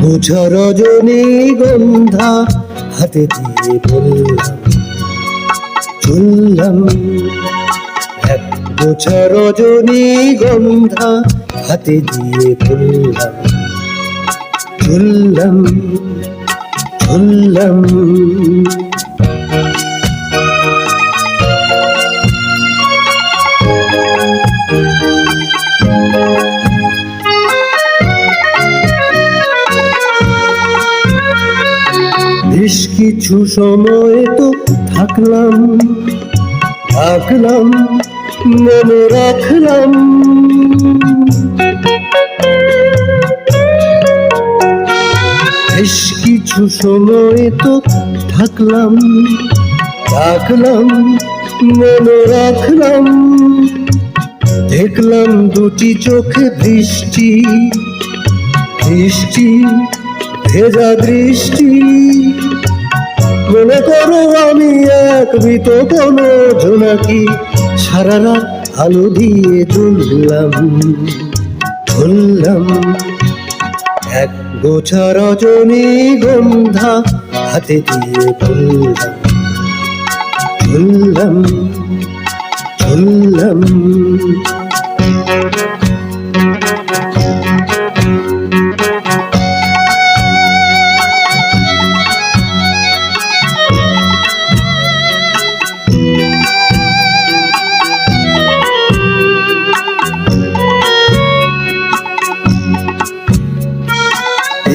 গোছা রজনীগন্ধা হাতে দিয়ে বললাম চললাম। এক গোছা রজনীগন্ধা হাতে দিয়ে বললাম চললাম চললাম। বেশ কিছু সময় তো থাকলাম থাকলাম মনে রাখলাম। বেশ কিছু সময় তো থাকলাম থাকলাম মনে রাখলাম। দেখলাম দুটি চোখে দৃষ্টি দৃষ্টি ভেজা দৃষ্টি। মনে করো আমি এক মৃত কোনো জোনাকি, সারা রাত আলো দিয়ে জ্বললাম জ্বললাম। এক গোছা রজনীগন্ধা হাতে দিয়ে বললাম চললাম চললাম।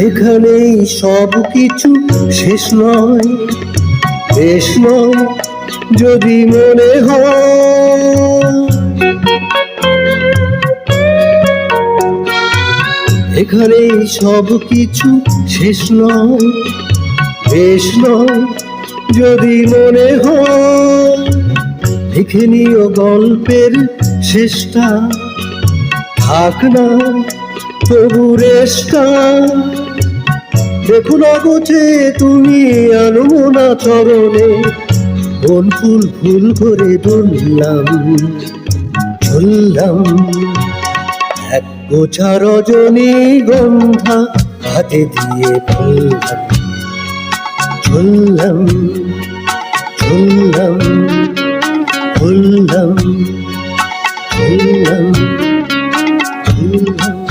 এখানেই সব কিছু শেষ নয় বেশ নয় যদি মনে হয়। এখানেই সব কিছু শেষ নয় বেশ নয় যদি মনে হয়। লিখে নিও গল্পের শেষটা, থাক না তবু রেশটা। দেখো না গোছে তুমি আনমনা চরণে, মন ফুল ফুল করে ধরলাম চললাম। এক গোছা রজনীগন্ধা হাতে দিয়ে বললাম চললাম চললাম চললাম চললাম চললাম চললাম।